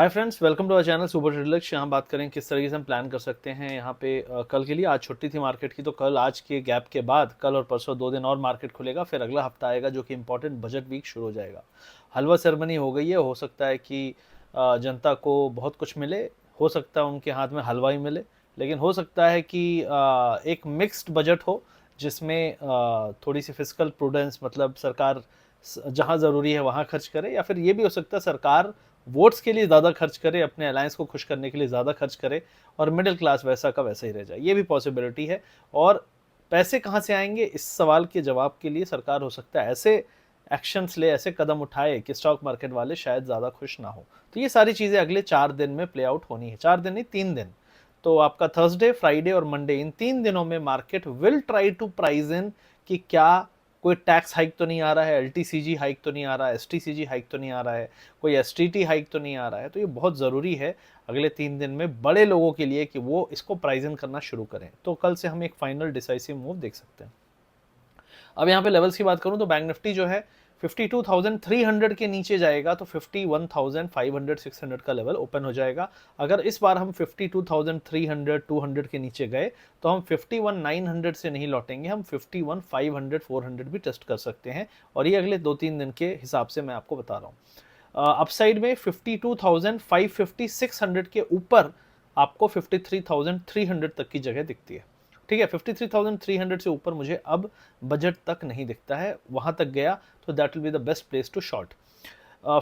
Hi friends, welcome to our channel Super Tradlers. यहाँ बात करें किस तरीके से हम प्लान कर सकते हैं। यहाँ पे कल के लिए आज छुट्टी थी मार्केट की, तो कल आज के गैप के बाद कल और परसों 2 दिन और मार्केट खुलेगा। फिर अगला हफ्ता आएगा जो कि इंपॉर्टेंट बजट वीक शुरू हो जाएगा। हलवा सेरेमनी हो गई है। हो सकता है कि जनता को बहुत कुछ मिले, हो सकता है उनके हाथ में हलवा ही मिले, लेकिन हो सकता है कि एक मिक्स्ड बजट हो जिसमें थोड़ी सी फिजिकल प्रूडेंस, मतलब सरकार जहाँ ज़रूरी है वहाँ खर्च करे, या फिर ये भी हो सकता है सरकार वोट्स के लिए ज़्यादा खर्च करे, अपने अलायंस को खुश करने के लिए ज़्यादा खर्च करे और मिडिल क्लास वैसा का वैसा ही रह जाए। ये भी पॉसिबिलिटी है। और पैसे कहाँ से आएंगे, इस सवाल के जवाब के लिए सरकार हो सकता है ऐसे एक्शंस ले, ऐसे कदम उठाए कि स्टॉक मार्केट वाले शायद ज़्यादा खुश ना हो। तो ये सारी चीज़ें अगले 4 दिन में प्ले आउट होनी है। 4 दिन नहीं, 3 दिन। तो आपका थर्सडे, फ्राइडे और मंडे, इन 3 दिनों में market will try to price in कि क्या कोई टैक्स हाइक तो नहीं आ रहा है, एलटीसीजी हाइक तो नहीं आ रहा है, एसटीसीजी हाइक तो नहीं आ रहा है, कोई एसटीटी हाइक तो नहीं आ रहा है। तो ये बहुत ज़रूरी है अगले 3 दिन में बड़े लोगों के लिए कि वो इसको प्राइज इन करना शुरू करें। तो कल से हम एक फाइनल डिसाइसिव मूव देख सकते हैं। अब यहाँ पे लेवल्स की बात करूँ तो बैंक निफ्टी जो है 52,300 के नीचे जाएगा तो 51,500 600 का लेवल ओपन हो जाएगा। अगर इस बार हम 52,300 200 के नीचे गए तो हम 51,900 से नहीं लौटेंगे, हम 51,500 400 भी टेस्ट कर सकते हैं। और ये अगले 2-3 दिन के हिसाब से मैं आपको बता रहा हूँ। अपसाइड में 52,550 600 के ऊपर आपको 53,300 तक की जगह दिखती है। ठीक है, 53,300 से ऊपर मुझे अब बजट तक नहीं दिखता है। वहां तक गया तो that will be the best place to short.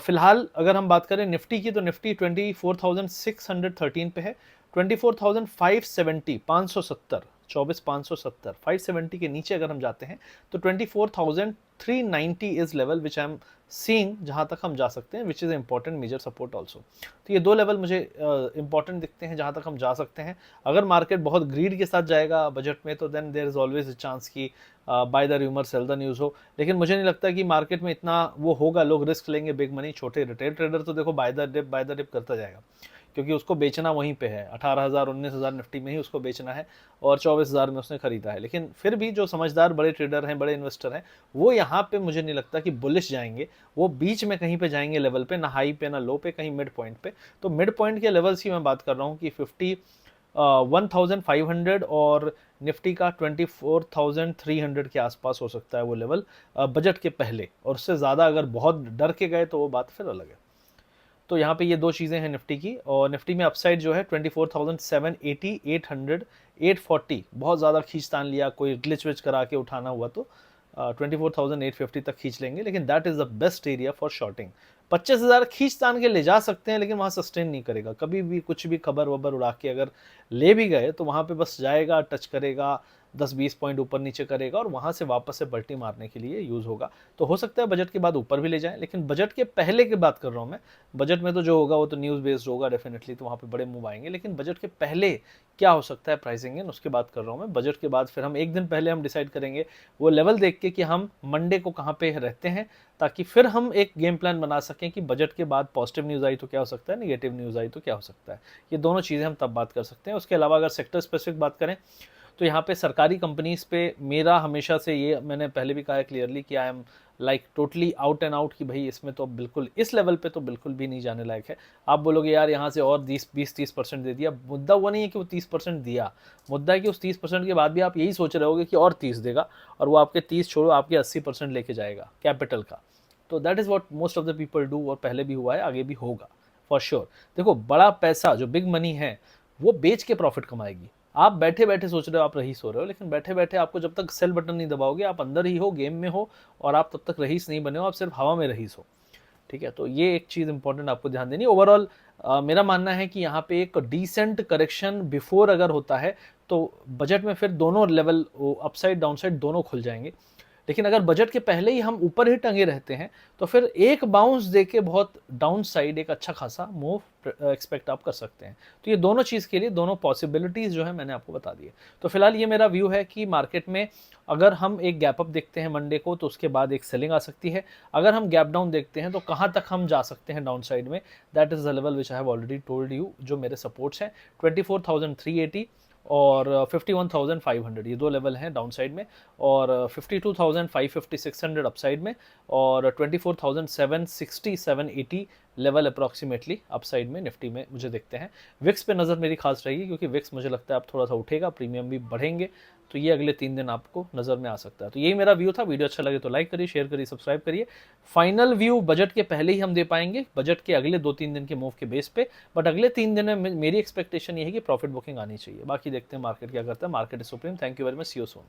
फिलहाल अगर हम बात करें निफ्टी की, तो निफ्टी 24,613 पे है। 24,570 570 24,570 570 के नीचे अगर हम जाते हैं तो 24,390 is level which I am seeing, जहां तक हम जा सकते हैं, which is important major support also. तो ये दो लेवल मुझे इंपॉर्टेंट दिखते हैं जहां तक हम जा सकते हैं। अगर मार्केट बहुत ग्रीड के साथ जाएगा बजट में तो then there is always a chance कि by the rumour sell the news हो। लेकिन मुझे नहीं लगता कि मार्केट में इतना वो होगा, लोग रिस्क लेंगे बिग मनी। छोटे रिटेल ट्रेडर तो देखो बाय द डिप करता जाएगा, क्योंकि उसको बेचना वहीं पे है। 18,000 19,000 निफ्टी में ही उसको बेचना है और 24,000 में उसने खरीदा है। लेकिन फिर भी जो समझदार बड़े ट्रेडर हैं, बड़े इन्वेस्टर हैं, वो यहाँ पे मुझे नहीं लगता कि बुलिश जाएंगे। वो बीच में कहीं पे जाएंगे लेवल पे, ना हाई पे ना लो पे, कहीं मिड पॉइंट पे। तो मिड पॉइंट के लेवल्स की मैं बात कर रहा हूँ कि 51,500 और निफ्टी का 24,300 के आसपास हो सकता है वो लेवल बजट के पहले। और उससे ज़्यादा अगर बहुत डर के गए तो वो बात फिर अलग है। तो यहाँ पे ये दो चीज़ें हैं निफ्टी की। और निफ्टी में अपसाइड जो है 24,780 800 840, बहुत ज़्यादा खींचतान लिया, कोई ग्लिच विच करा के उठाना हुआ तो 24,850 तक खींच लेंगे। लेकिन that is the best area for shorting. 25,000 खींचतान के ले जा सकते हैं, लेकिन वहाँ सस्टेन नहीं करेगा कभी भी। कुछ भी खबर वबर उड़ा के अगर ले भी गए तो वहाँ पे बस जाएगा, टच करेगा, 10-20 पॉइंट ऊपर नीचे करेगा और वहाँ से वापस से पलटी मारने के लिए यूज़ होगा। तो हो सकता है बजट के बाद ऊपर भी ले जाएं, लेकिन बजट के पहले की बात कर रहा हूँ मैं। बजट में तो जो होगा वो तो न्यूज़ बेस्ड होगा डेफिनेटली, तो वहाँ पे बड़े मूव आएंगे। लेकिन बजट के पहले क्या हो सकता है प्राइसिंग इन, उसकी बात कर रहा हूँ मैं। बजट के बाद फिर हम एक दिन पहले हम डिसाइड करेंगे वो लेवल देख के कि हम मंडे को कहाँ पे रहते हैं, ताकि फिर हम एक गेम प्लान बना सकें कि बजट के बाद पॉजिटिव न्यूज़ आई तो क्या हो सकता है, निगेटिव न्यूज़ आई तो क्या हो सकता है। ये दोनों चीज़ें हम तब बात कर सकते हैं। उसके अलावा अगर सेक्टर स्पेसिफिक बात करें तो यहाँ पे सरकारी कंपनीज पे मेरा हमेशा से, ये मैंने पहले भी कहा है क्लियरली, कि I am like totally out and out, कि भाई इसमें तो बिल्कुल, इस लेवल पे तो बिल्कुल भी नहीं जाने लायक है। आप बोलोगे यार यहाँ से और 20-30% दे दिया, मुद्दा वो नहीं है कि वो 30% दिया, मुद्दा है कि उस 30% के बाद भी आप यही सोच रहे होगे कि और 30 देगा, और वो आपके 30 छोड़ो आपके 80% लेके जाएगा कैपिटल का। तो that is what most of the people do, और पहले भी हुआ है, आगे भी होगा फॉर श्योर। देखो, बड़ा पैसा जो बिग मनी है वो बेच के प्रॉफिट कमाएगी। आप बैठे बैठे सोच रहे हो आप रईस हो रहे हो, लेकिन बैठे बैठे आपको जब तक सेल बटन नहीं दबाओगे, आप अंदर ही हो, गेम में हो, और आप तब तक रईस नहीं बने हो, आप सिर्फ हवा में रईस हो। ठीक है, तो ये एक चीज़ इंपॉर्टेंट आपको ध्यान देनी। ओवरऑल मेरा मानना है कि यहाँ पे एक डिसेंट करेक्शन बिफोर अगर होता है तो बजट में फिर दोनों लेवल, अपसाइड डाउनसाइड दोनों खुल जाएंगे। लेकिन अगर बजट के पहले ही हम ऊपर ही टंगे रहते हैं तो फिर एक बाउंस देके बहुत डाउन साइड एक अच्छा खासा मूव एक्सपेक्ट आप कर सकते हैं। तो ये दोनों चीज़ के लिए दोनों पॉसिबिलिटीज़ जो है मैंने आपको बता दी है। तो फिलहाल ये मेरा व्यू है कि मार्केट में अगर हम एक गैप अप देखते हैं मंडे को तो उसके बाद एक सेलिंग आ सकती है। अगर हम गैप डाउन देखते हैं तो कहाँ तक हम जा सकते हैं डाउन साइड में, that is the level which I have already told you. जो मेरे सपोर्ट्स हैं 24,380 और 51,500, ये दो लेवल हैं डाउन साइड में, और 52,550 600 अप साइड में, और 24,760 780 लेवल अप्रॉक्सीमेटली अपसाइड में निफ्टी में मुझे दिखते हैं। विक्स पे नज़र मेरी खास रहेगी, क्योंकि विक्स मुझे लगता है अब थोड़ा सा उठेगा, प्रीमियम भी बढ़ेंगे, तो ये अगले 3 दिन आपको नज़र में आ सकता है। तो यही मेरा व्यू था। वीडियो अच्छा लगे तो लाइक करिए, शेयर करिए, सब्सक्राइब करिए। फाइनल व्यू बजट के पहले ही हम दे पाएंगे, बजट के अगले 2-3 दिन के मूव के बेस पे, बट अगले 3 दिन में मेरी एक्सपेक्टेशन ये है कि प्रॉफिट बुकिंग आनी चाहिए। बाकी देखते हैं मार्केट क्या करता है। Market is supreme. Thank you very much, see you soon.